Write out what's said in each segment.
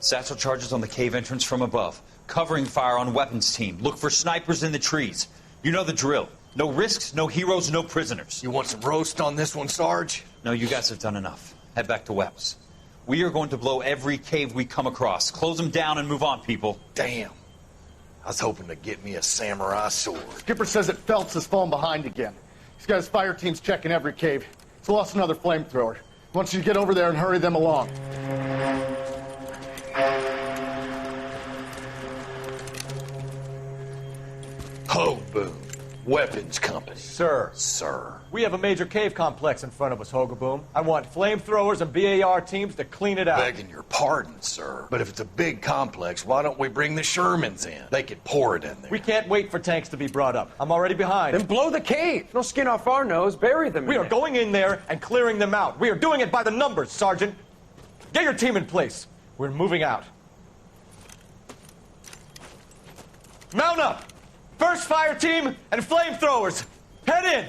Satchel charges on the cave entrance from above. Covering fire on weapons team. Look for snipers in the trees. You know the drill. No risks, no heroes, no prisoners. You want some roast on this one, Sarge? No, you guys have done enough. Head back to Webb's. We are going to blow every cave we come across. Close them down and move on, people. Damn. I was hoping to get me a samurai sword. Skipper says that Phelps has fallen behind again. He's got his fire teams checking every cave. He's lost another flamethrower. He wants you to get over there and hurry them along. Ho, Boom. Weapons Company. Sir. Sir. We have a major cave complex in front of us, Hogaboom. I want flamethrowers and BAR teams to clean it out. Begging your pardon, sir. But if it's a big complex, why don't we bring the Shermans in? They could pour it in there. We can't wait for tanks to be brought up. I'm already behind. Then blow the cave. No skin off our nose. Bury them. We are going in there and clearing them out. We are doing it by the numbers, Sergeant. Get your team in place. We're moving out. Mount up! First fire team and flamethrowers. Head in!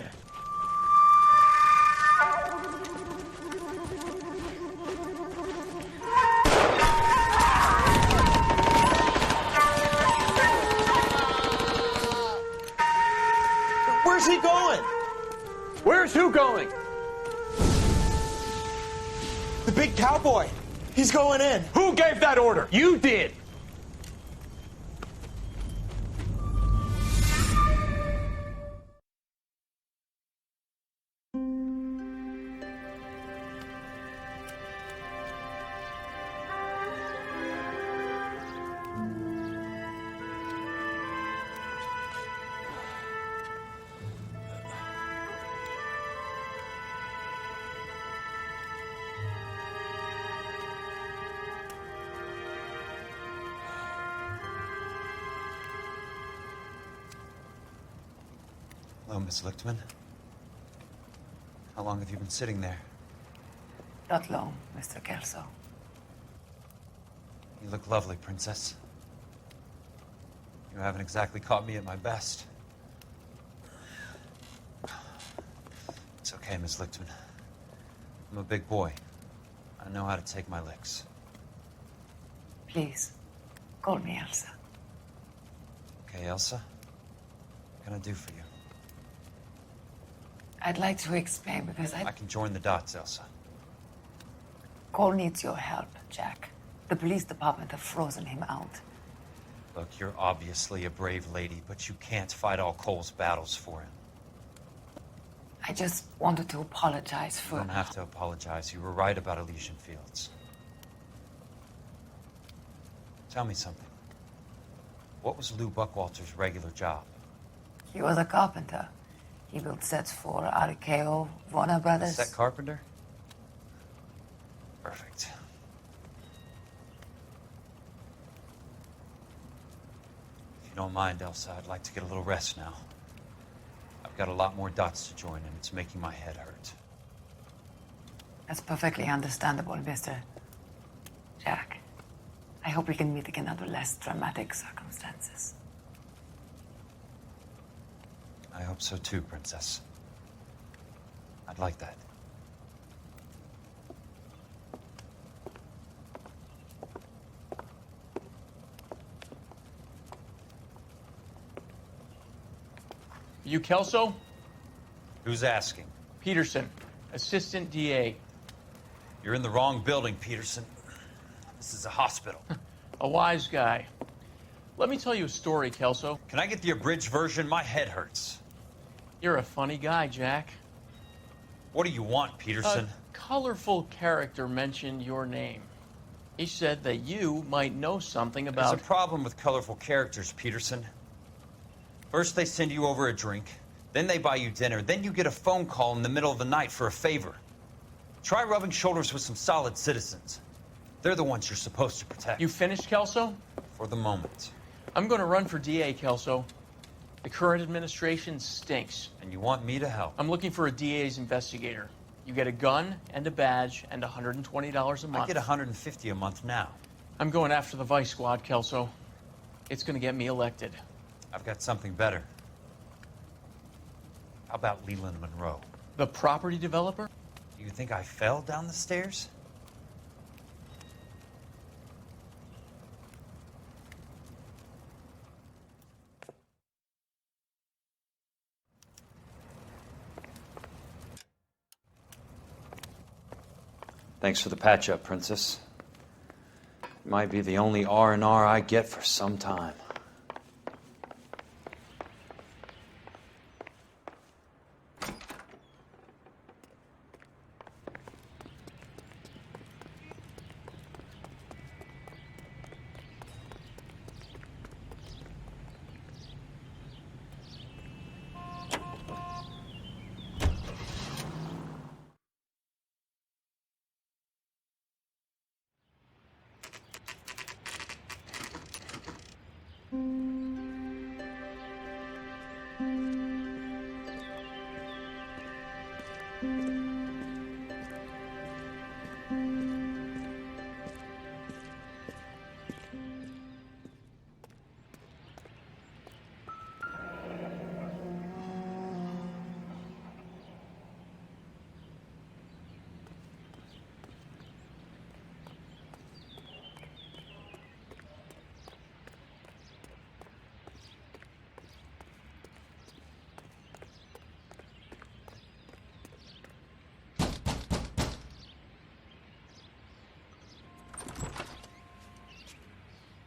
Where's he going? Where's who going? The big cowboy. He's going in. Who gave that order? You did. Hello, Miss Lichtman. How long have you been sitting there? Not long, Mr. Kelso. You look lovely, Princess. You haven't exactly caught me at my best. It's okay, Miss Lichtman. I'm a big boy. I know how to take my licks. Please, call me Elsa. Okay, Elsa? What can I do for you? I'd like to explain because I can join the dots, Elsa. Cole needs your help, Jack. The police department have frozen him out. Look, you're obviously a brave lady, but you can't fight all Cole's battles for him. I just wanted to apologize for... You don't have to apologize. You were right about Elysian Fields. Tell me something. What was Lou Buckwalter's regular job? He was a carpenter. He built sets for RKO, Warner Brothers. Set carpenter? Perfect. If you don't mind, Elsa, I'd like to get a little rest now. I've got a lot more dots to join, and it's making my head hurt. That's perfectly understandable, Mr. Jack. I hope we can meet again under less dramatic circumstances. I hope so too, Princess. I'd like that. You Kelso? Who's asking? Peterson, Assistant DA. You're in the wrong building, Peterson. This is a hospital. A wise guy. Let me tell you a story, Kelso. Can I get the abridged version? My head hurts. You're a funny guy, Jack. What do you want, Peterson? A colorful character mentioned your name. He said that you might know something about... There's a problem with colorful characters, Peterson. First they send you over a drink, then they buy you dinner, then you get a phone call in the middle of the night for a favor. Try rubbing shoulders with some solid citizens. They're the ones you're supposed to protect. You finished, Kelso? For the moment. I'm going to run for DA, Kelso. The current administration stinks. And you want me to help? I'm looking for a DA's investigator. You get a gun and a badge and $120 a month. I get $150 a month now. I'm going after the Vice Squad, Kelso. It's going to get me elected. I've got something better. How about Leland Monroe? The property developer? Do you think I fell down the stairs? Thanks for the patch-up, Princess. It might be the only R&R I get for some time.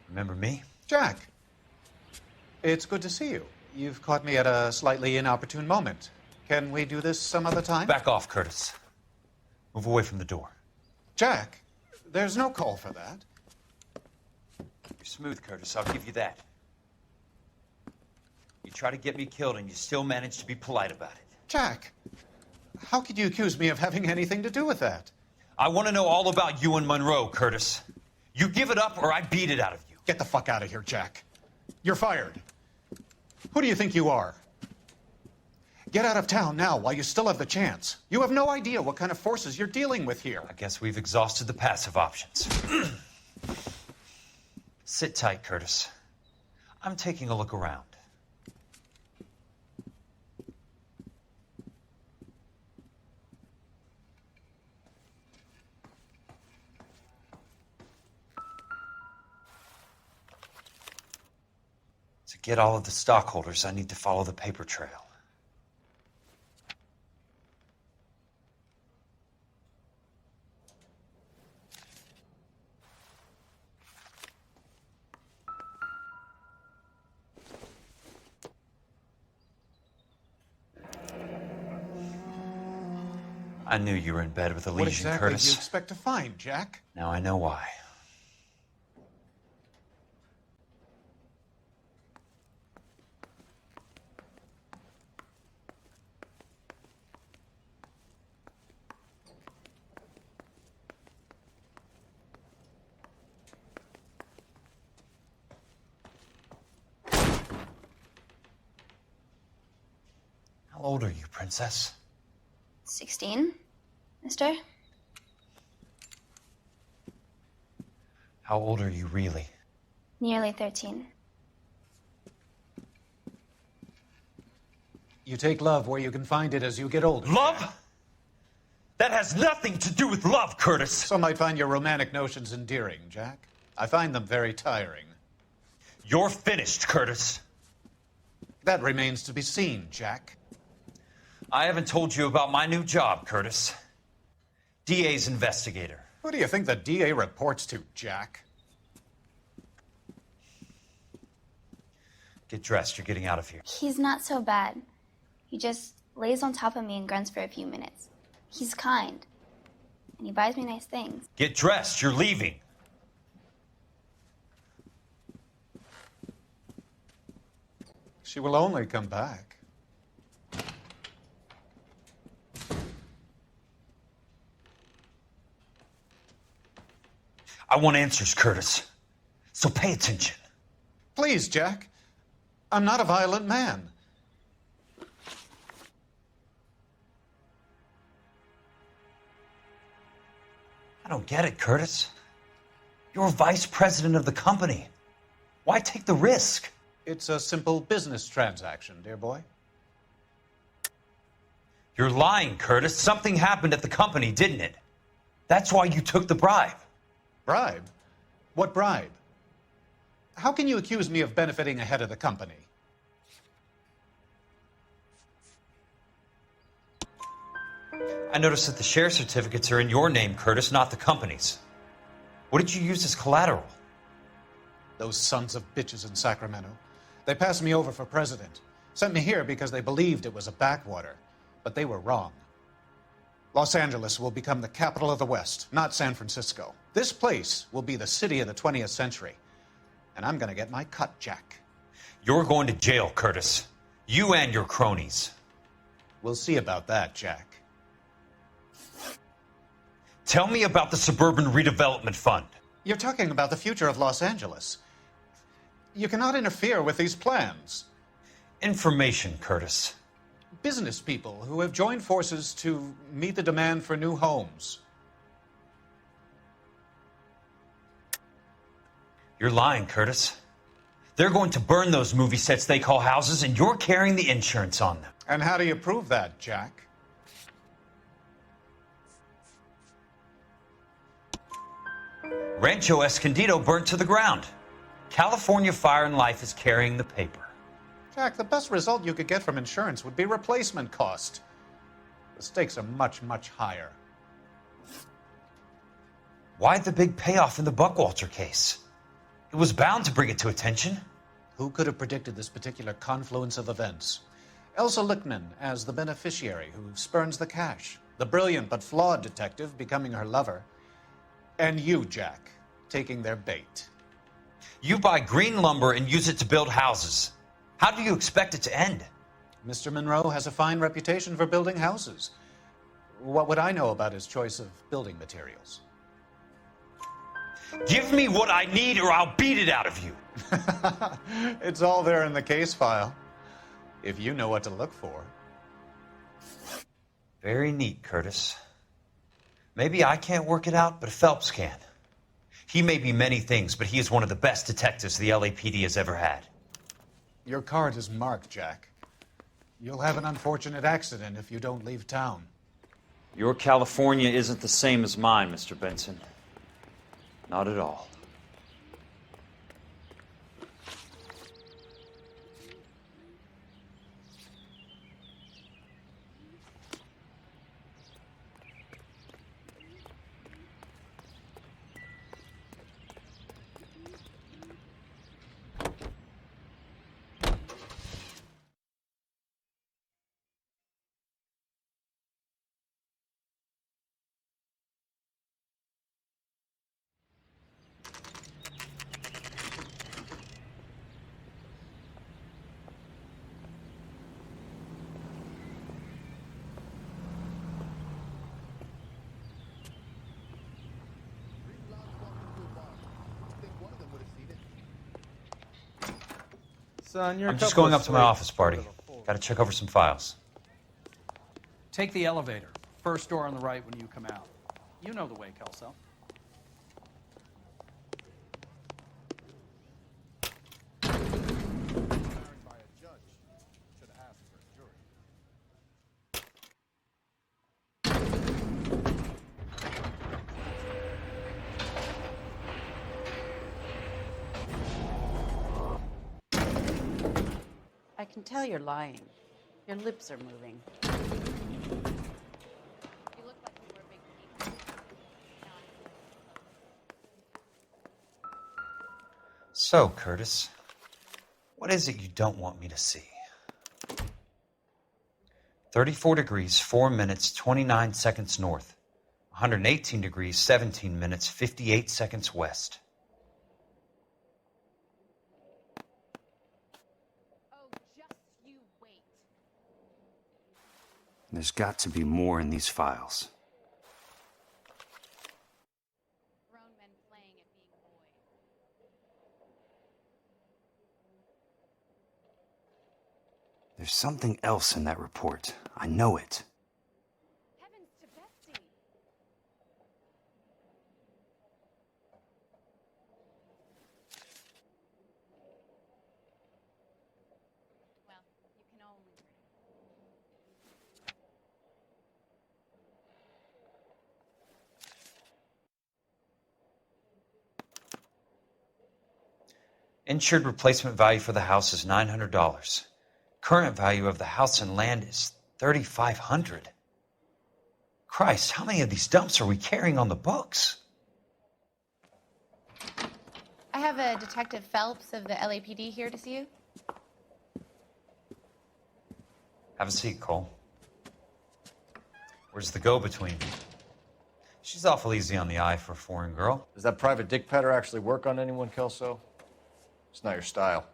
Remember me? Jack, it's good to see you. You've caught me at a slightly inopportune moment. Can we do this some other time? Back off, Curtis. Move away from the door. Jack, there's no call for that. You're smooth, Curtis. I'll give you that. You try to get me killed, and you still manage to be polite about it. Jack, how could you accuse me of having anything to do with that? I want to know all about you and Monroe, Curtis. You give it up, or I beat it out of you. Get the fuck out of here, Jack. You're fired. Who do you think you are? Get out of town now while you still have the chance. You have no idea what kind of forces you're dealing with here. I guess we've exhausted the passive options. Sit tight, Curtis. I'm taking a look around. To get all of the stockholders, I need to follow the paper trail. I knew you were in bed with a What lesion, exactly do Curtis. you expect to find, Jack? Now I know why. How old are you, Princess? 16, mister? How old are you really? Nearly 13. You take love where you can find it as you get older. Love? That has nothing to do with love, Curtis. Some might find your romantic notions endearing, Jack. I find them very tiring. You're finished, Curtis. That remains to be seen, Jack. I haven't told you about my new job, Curtis. DA's investigator. Who do you think the DA reports to, Jack? Get dressed. You're getting out of here. He's not so bad. He just lays on top of me and grunts for a few minutes. He's kind. And he buys me nice things. Get dressed. You're leaving. She will only come back. I want answers, Curtis. So pay attention. Please, Jack. I'm not a violent man. I don't get it, Curtis. You're vice president of the company. Why take the risk? It's a simple business transaction, dear boy. You're lying, Curtis. Something happened at the company, didn't it? That's why you took the bribe. Bribe? What bribe? How can you accuse me of benefiting ahead of the company? I noticed that the share certificates are in your name, Curtis, not the company's. What did you use as collateral? Those sons of bitches in Sacramento. They passed me over for president. Sent me here because they believed it was a backwater. But they were wrong. Los Angeles will become the capital of the West, not San Francisco. This place will be the city of the 20th century. And I'm gonna get my cut, Jack. You're going to jail, Curtis. You and your cronies. We'll see about that, Jack. Tell me about the Suburban Redevelopment Fund. You're talking about the future of Los Angeles. You cannot interfere with these plans. Information, Curtis. Business people who have joined forces to meet the demand for new homes. You're lying, Curtis. They're going to burn those movie sets they call houses, and you're carrying the insurance on them. And how do you prove that, Jack? Rancho Escondido burnt to the ground. California Fire and Life is carrying the paper. Jack, the best result you could get from insurance would be replacement cost. The stakes are much, much higher. Why the big payoff in the Buckwalter case? It was bound to bring it to attention. Who could have predicted this particular confluence of events? Elsa Lichtman as the beneficiary who spurns the cash. The brilliant but flawed detective becoming her lover. And you, Jack, taking their bait. You buy green lumber and use it to build houses. How do you expect it to end? Mr. Monroe has a fine reputation for building houses. What would I know about his choice of building materials? Give me what I need or I'll beat it out of you. It's all there in the case file, if you know what to look for. Very neat, Curtis. Maybe I can't work it out, but Phelps can. He may be many things, but he is one of the best detectives the LAPD has ever had. Your card is marked, Jack. You'll have an unfortunate accident if you don't leave town. Your California isn't the same as mine, Mr. Benson. Not at all. Son, you're I'm just going up to my office party. Gotta check over some files. Take the elevator. First door on the right when you come out. You know the way, Kelso. I can tell you're lying. Your lips are moving. So, Curtis, what is it you don't want me to see? 34 degrees, 4 minutes, 29 seconds north. 118 degrees, 17 minutes, 58 seconds west. There's got to be more in these files. There's something else in that report. I know it. Heavens to Betsy! Well, you can only dream. Insured replacement value for the house is $900. Current value of the house and land is $3,500. Christ, how many of these dumps are we carrying on the books? I have a Detective Phelps of the LAPD here to see you. Have a seat, Cole. Where's the go-between? She's awful easy on the eye for a foreign girl. Does that private dick petter actually work on anyone, Kelso? It's not your style.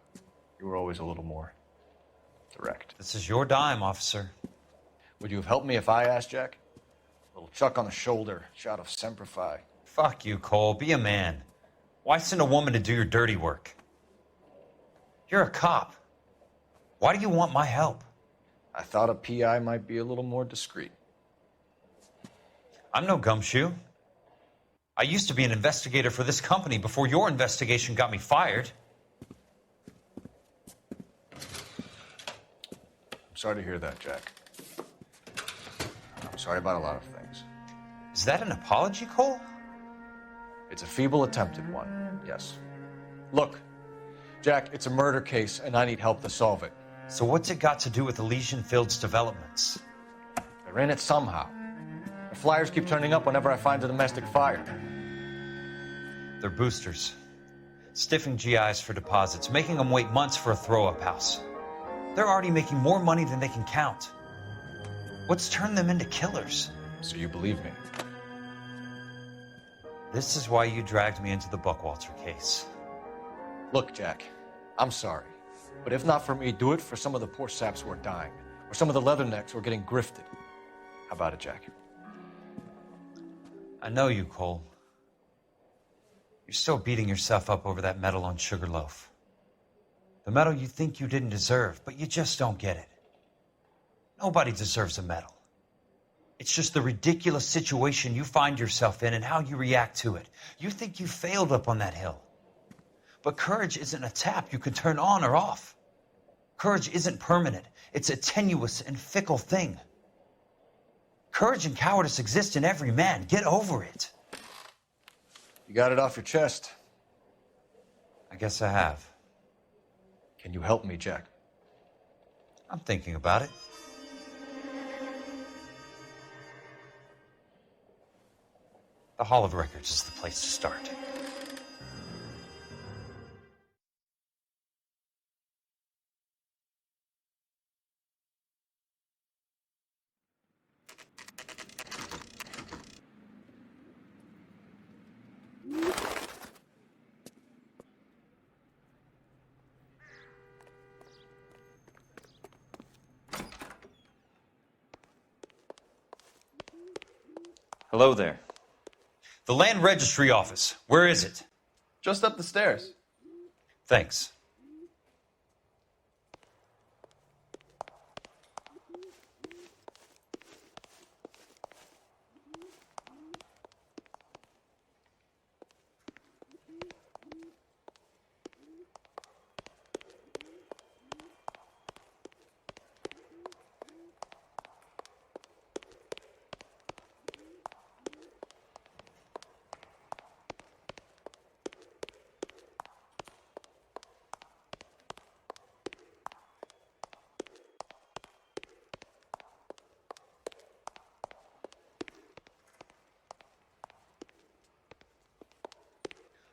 You were always a little more direct. This is your dime, officer. Would you have helped me if I asked, Jack? A little chuck on the shoulder, shot of Semper Fi. Fuck you, Cole. Be a man. Why send a woman to do your dirty work? You're a cop. Why do you want my help? I thought a PI might be a little more discreet. I'm no gumshoe. I used to be an investigator for this company before your investigation got me fired. I'm sorry to hear that, Jack. I'm sorry about a lot of things. Is that an apology, Cole? It's a feeble attempted one, yes. Look, Jack, it's a murder case, and I need help to solve it. So what's it got to do with Elysian Fields developments? They're in it somehow. The flyers keep turning up whenever I find a domestic fire. They're boosters. Stiffing GIs for deposits, making them wait months for a throw-up house. They're already making more money than they can count. What's turned them into killers? So you believe me? This is why you dragged me into the Buckwalter case. Look, Jack, I'm sorry. But if not for me, do it for some of the poor saps who are dying. Or some of the leathernecks who are getting grifted. How about it, Jack? I know you, Cole. You're still beating yourself up over that medal on Sugarloaf. The medal you think you didn't deserve, but you just don't get it. Nobody deserves a medal. It's just the ridiculous situation you find yourself in and how you react to it. You think you failed up on that hill. But courage isn't a tap you can turn on or off. Courage isn't permanent. It's a tenuous and fickle thing. Courage and cowardice exist in every man. Get over it. You got it off your chest. I guess I have. Can you help me, Jack? I'm thinking about it. The Hall of Records is the place to start. Hello there. The Land Registry Office. Where is it? Just up the stairs. Thanks.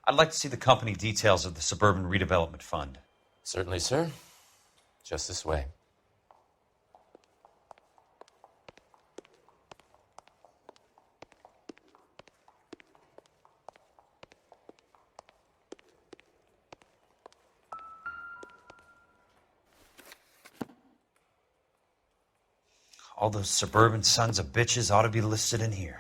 I'd like to see the company details of the Suburban Redevelopment Fund. Certainly, sir. Just this way. All those suburban sons of bitches ought to be listed in here.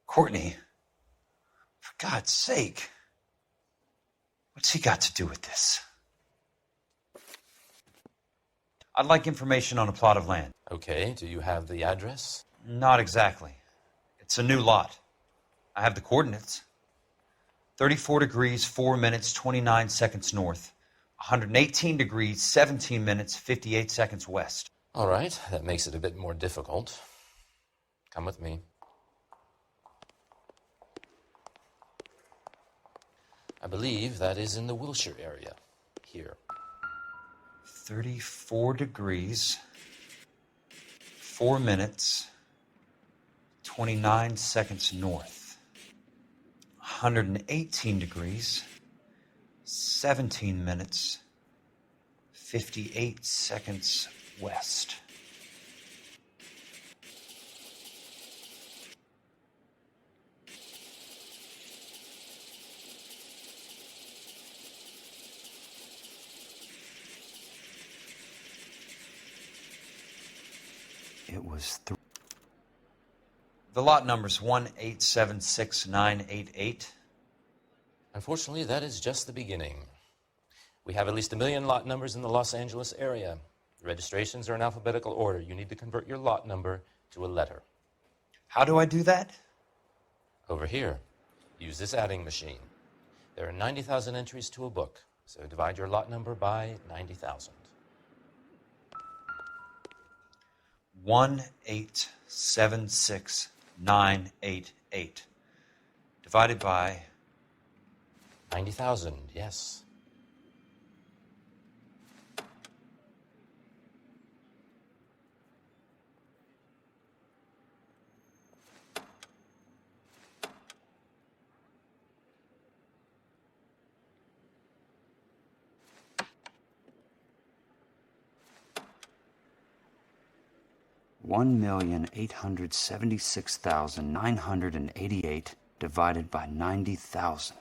Courtney, for God's sake, what's he got to do with this? I'd like information on a plot of land. Okay, do you have the address? Not exactly. It's a new lot. I have the coordinates. 34 degrees, 4 minutes, 29 seconds north. 118 degrees, 17 minutes, 58 seconds west. All right, that makes it a bit more difficult. Come with me. I believe that is in the Wilshire area. Here. 34 degrees, 4 minutes, 29 seconds north. 118 degrees, 17 minutes, 58 seconds west. It was The lot number's 1876988. Unfortunately, that is just the beginning. We have at least 1 million lot numbers in the Los Angeles area. Registrations are in alphabetical order. You need to convert your lot number to a letter. How do I do that? Over here. Use this adding machine. There are 90,000 entries to a book, so divide your lot number by 90,000. 1876988 divided by 90,000, yes. $1,876,988 divided by 90,000.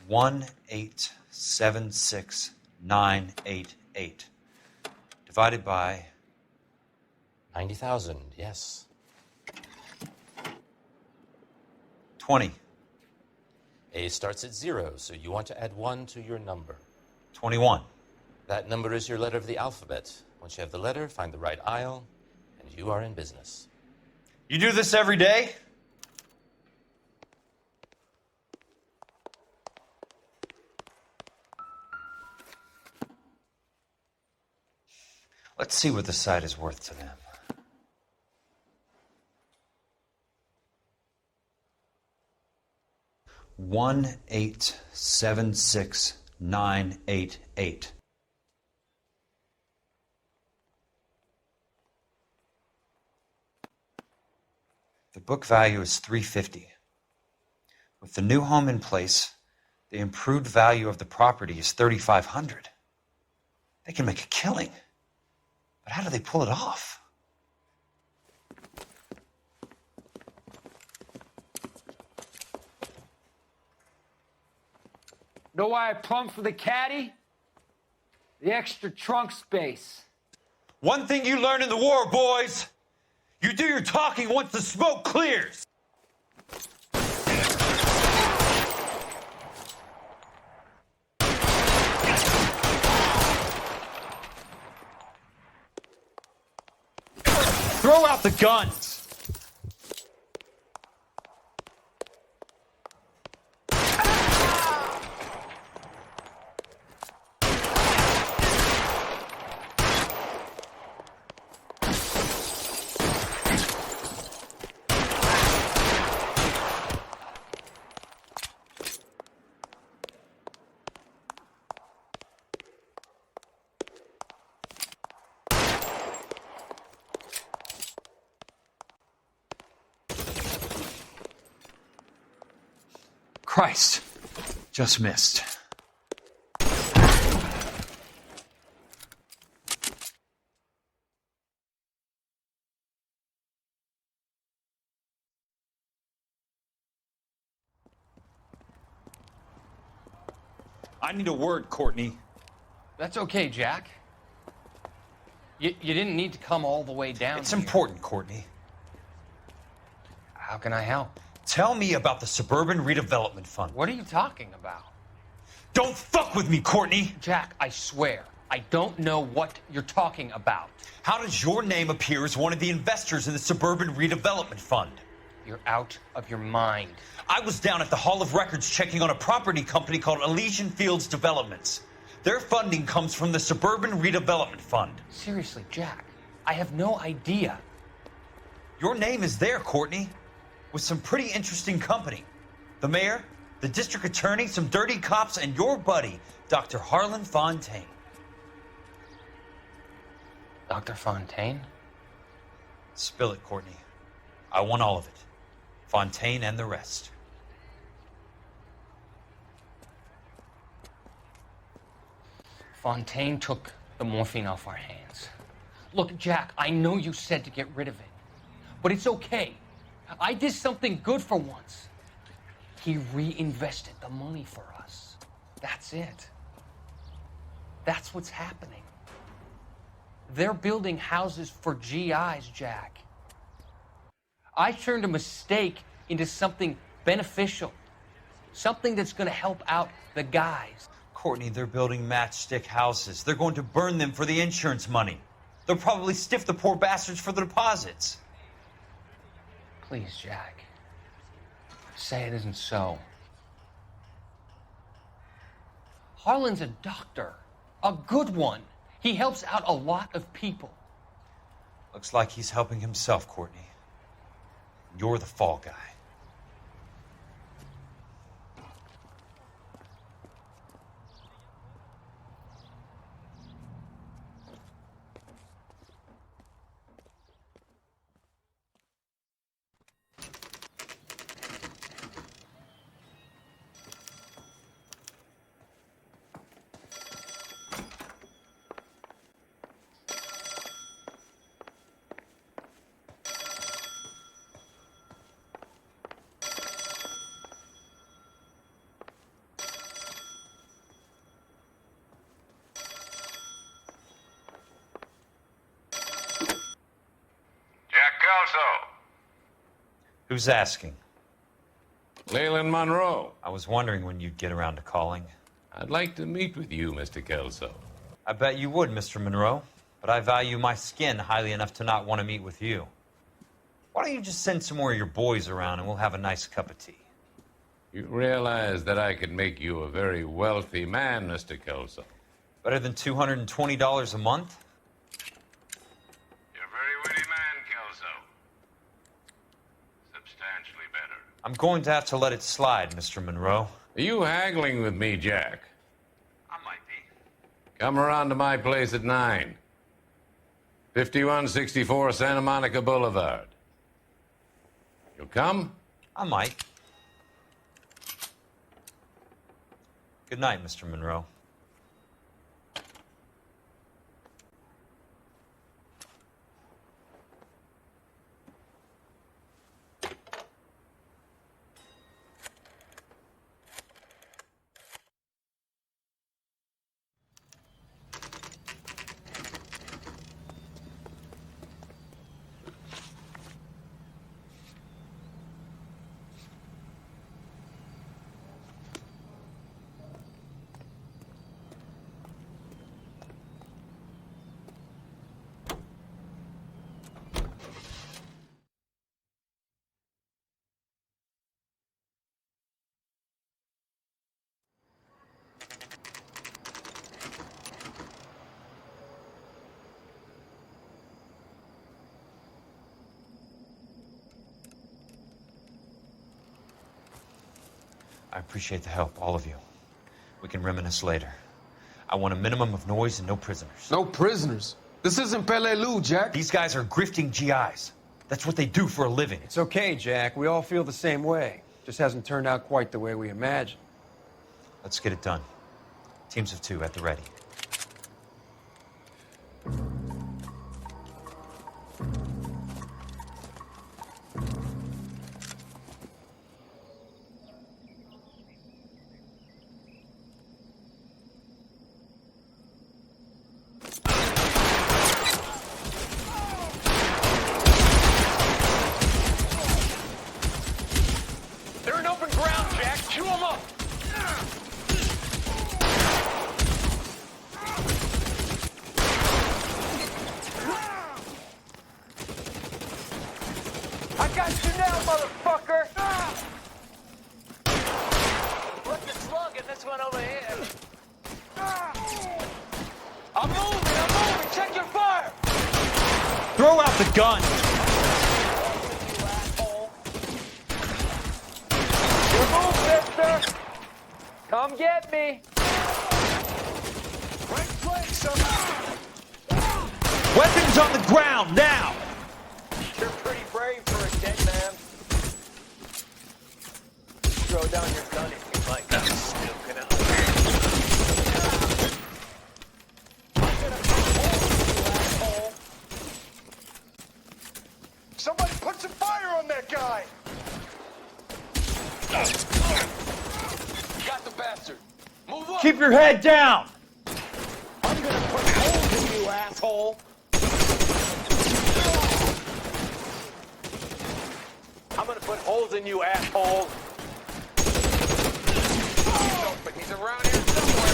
One 1876988 divided by 90,000, yes. 20. A starts at 0, so you want to add 1 to your number. 21. That number is your letter of the alphabet. Once you have the letter, find the right aisle, and you are in business. You do this every day? Let's see what the site is worth to them. $1,876,988. The book value is $350. With the new home in place, the improved value of the property is $3,500. They can make a killing. But how do they pull it off? Know why I plumbed for the caddy? The extra trunk space. One thing you learn in the war, boys. You do your talking once the smoke clears. Throw out the guns! Christ, just missed. I need a word, Courtney. That's okay, Jack. You didn't need to come all the way down. It's here. important, Courtney. How can I help? Tell me about the Suburban Redevelopment Fund. What are you talking about? Don't fuck with me, Courtney! Jack, I swear, I don't know what you're talking about. How does your name appear as one of the investors in the Suburban Redevelopment Fund? You're out of your mind. I was down at the Hall of Records checking on a property company called Elysian Fields Developments. Their funding comes from the Suburban Redevelopment Fund. Seriously, Jack, I have no idea. Your name is there, Courtney, with some pretty interesting company. The mayor, the district attorney, some dirty cops, and your buddy, Dr. Harlan Fontaine. Dr. Fontaine? Spill it, Courtney. I want all of it. Fontaine and the rest. Fontaine took the morphine off our hands. Look, Jack, I know you said to get rid of it, but it's okay. I did something good for once. He reinvested the money for us. That's it. That's what's happening. They're building houses for GIs, Jack. I turned a mistake into something beneficial, something that's going to help out the guys. Courtney, they're building matchstick houses. They're going to burn them for the insurance money. They'll probably stiff the poor bastards for the deposits. Please, Jack. Say it isn't so. Harlan's a doctor. A good one. He helps out a lot of people. Looks like he's helping himself, Courtney. You're the fall guy. Who's asking? Leyland Monroe. I was wondering when you'd get around to calling. I'd like to meet with you, Mr. Kelso. I bet you would, Mr. Monroe. But I value my skin highly enough to not want to meet with you. Why don't you just send some more of your boys around and we'll have a nice cup of tea? You realize that I could make you a very wealthy man, Mr. Kelso. Better than $220 a month? You're a very witty man, Kelso. Substantially better. I'm going to have to let it slide, Mr. Monroe. Are you haggling with me, Jack? I might be. Come around to my place at 9. 5164 Santa Monica Boulevard. You'll come? I might. Good night, Mr. Monroe. I appreciate the help, all of you. We can reminisce later. I want a minimum of noise and no prisoners. No prisoners? This isn't Peleliu, Jack. These guys are grifting GIs. That's what they do for a living. It's okay, Jack. We all feel the same way. Just hasn't turned out quite the way we imagined. Let's get it done. Teams of 2 at the ready. Chew him up! I got you now, motherfucker! Put the slug in this one over here. I'm moving! Check your fire! Throw out the gun! You move, mister! Come get me! Right place, Weapons on the ground, now! You're pretty brave for a dead man. Throw down your gun if you like. I'm still gonna Somebody put some fire on that guy! Got the bastard. Move up. Keep your head down! I'm gonna put holes in you, asshole. I'm gonna put holes in you, asshole. Oh, but he's around here somewhere.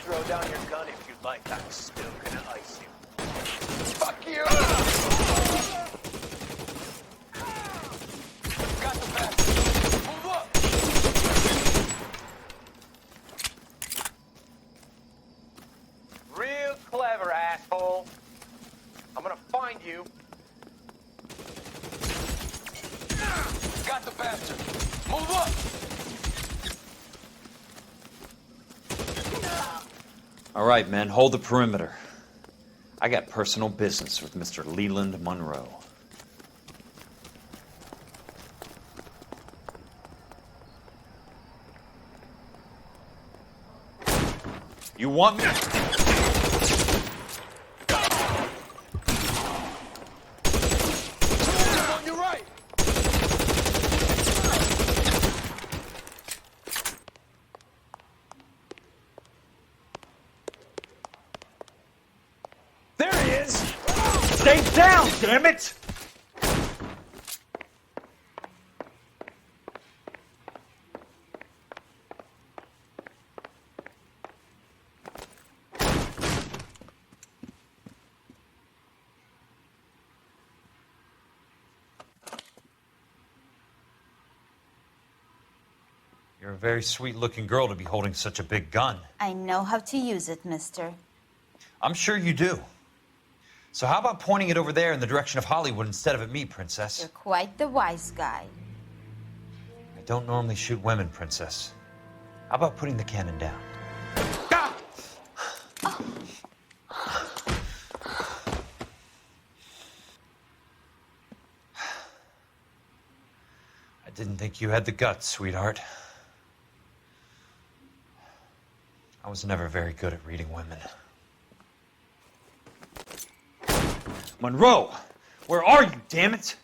Throw down your gun if you'd like. I'm still gonna ice you. Fuck you! Got the bastard. Move up! Real clever, asshole. I'm gonna find you. Got the bastard. Move up! All right, men, hold the perimeter. I got personal business with Mr. Leland Monroe. You want me? On your right! There he is! Stay down, damn it! You're a very sweet-looking girl to be holding such a big gun. I know how to use it, mister. I'm sure you do. So how about pointing it over there in the direction of Hollywood instead of at me, Princess? You're quite the wise guy. I don't normally shoot women, Princess. How about putting the cannon down? I didn't think you had the guts, sweetheart. I was never very good at reading women. Monroe! Where are you, damn it?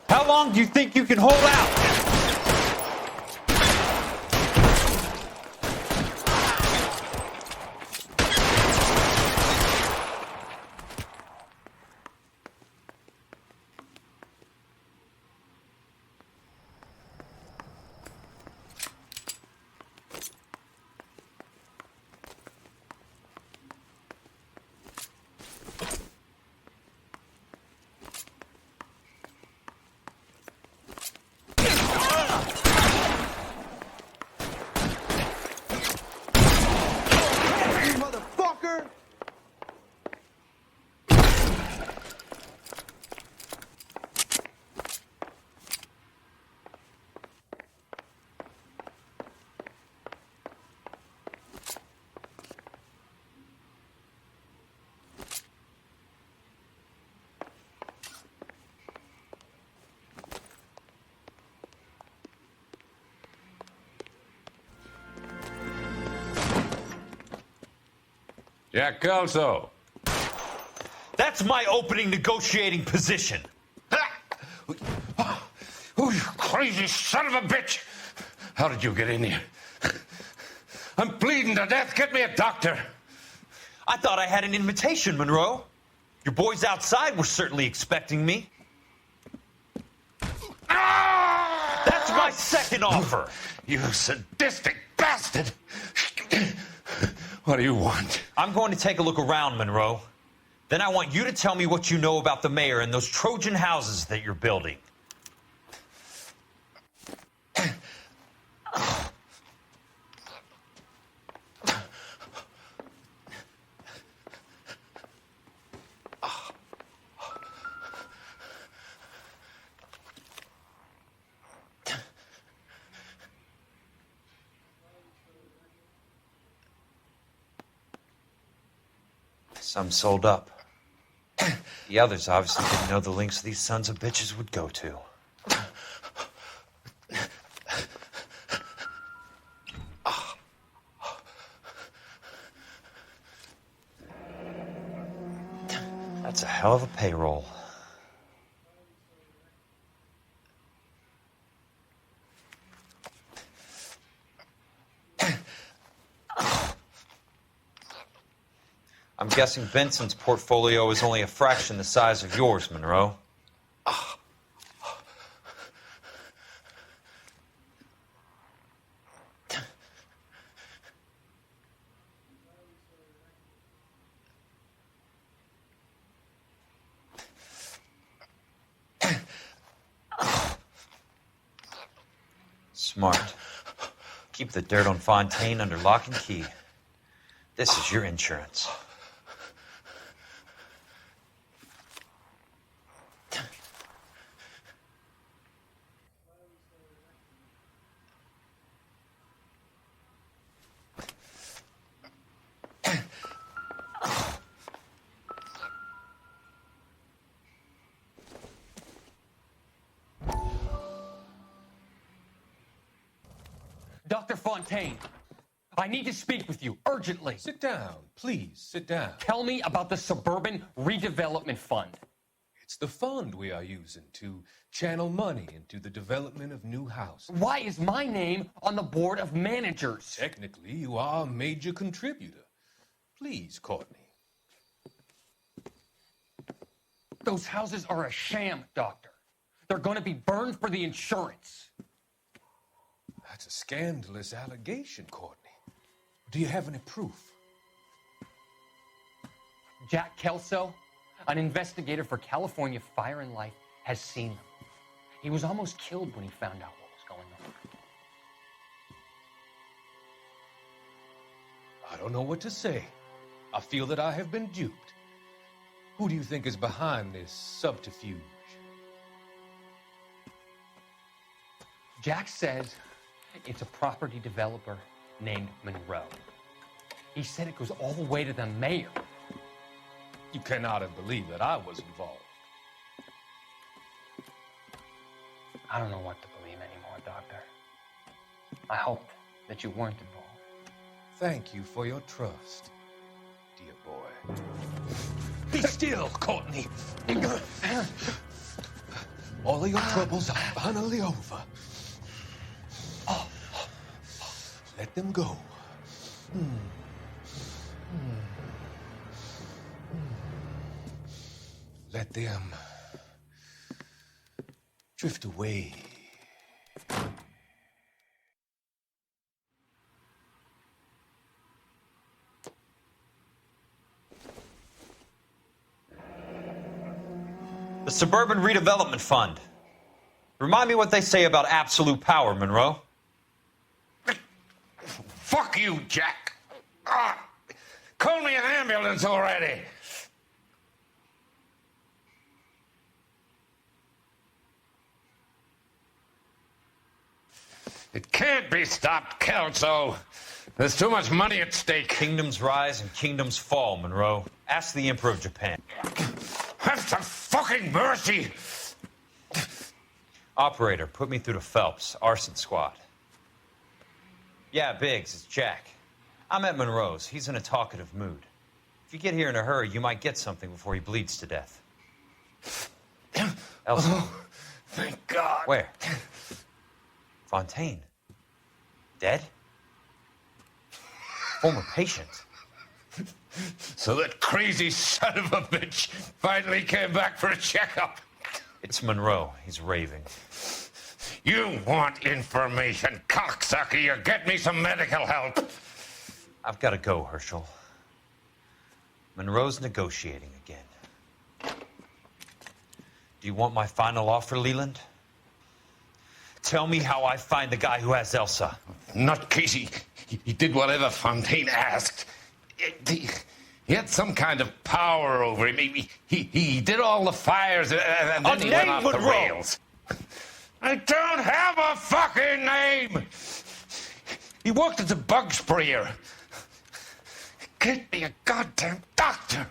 How long do you think you can hold out? Motherfucker! Jack Kelso. That's my opening negotiating position. Oh, you crazy son of a bitch! How did you get in here? I'm bleeding to death. Get me a doctor. I thought I had an invitation, Monroe. Your boys outside were certainly expecting me. That's my second offer. You sadistic bastard! What do you want? I'm going to take a look around, Monroe. Then I want you to tell me what you know about the mayor and those Trojan houses that you're building. Some sold up. The others obviously didn't know the links these sons of bitches would go to. That's a hell of a payroll. I'm guessing Benson's portfolio is only a fraction the size of yours, Monroe. Smart. Keep the dirt on Fontaine under lock and key. This is your insurance. Dr. Fontaine, I need to speak with you urgently. Sit down, please, sit down. Tell me about the Suburban Redevelopment Fund. It's the fund we are using to channel money into the development of new houses. Why is my name on the board of managers? Technically, you are a major contributor. Please, Courtney. Those houses are a sham, Doctor. They're going to be burned for the insurance. That's a scandalous allegation, Courtney. Do you have any proof? Jack Kelso, an investigator for California Fire and Life, has seen them. He was almost killed when he found out what was going on. I don't know what to say. I feel that I have been duped. Who do you think is behind this subterfuge? Jack says it's a property developer named Monroe. He said it goes all the way to the mayor. You cannot have believed that I was involved. I don't know what to believe anymore, Doctor. I hope that you weren't involved. Thank you for your trust, dear boy. Be still, Courtney. All of your troubles are finally over. Let them go. Let them drift away. The Suburban Redevelopment Fund. Remind me what they say about absolute power, Monroe. Fuck you, Jack. Call me an ambulance already. It can't be stopped, Kelso. There's too much money at stake. Kingdoms rise and kingdoms fall, Monroe. Ask the Emperor of Japan. Have some fucking mercy. Operator, put me through to Phelps, arson squad. Yeah, Biggs, it's Jack. I'm at Monroe's. He's in a talkative mood. If you get here in a hurry, you might get something before he bleeds to death. Elsa. Oh, thank God. Where? Fontaine. Dead? Former patient. So that crazy son of a bitch finally came back for a checkup. It's Monroe. He's raving. You want information, cocksucker. You get me some medical help. I've got to go, Herschel. Monroe's negotiating again. Do you want my final offer, Leland? Tell me how I find the guy who has Elsa. Nutcase, he did whatever Fontaine asked. He had some kind of power over him. He did all the fires and then he went off the rails. I don't have a fucking name! He worked as a bug sprayer. Get me a goddamn doctor!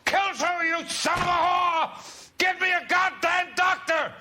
Killjoy, you son of a whore! Get me a goddamn doctor!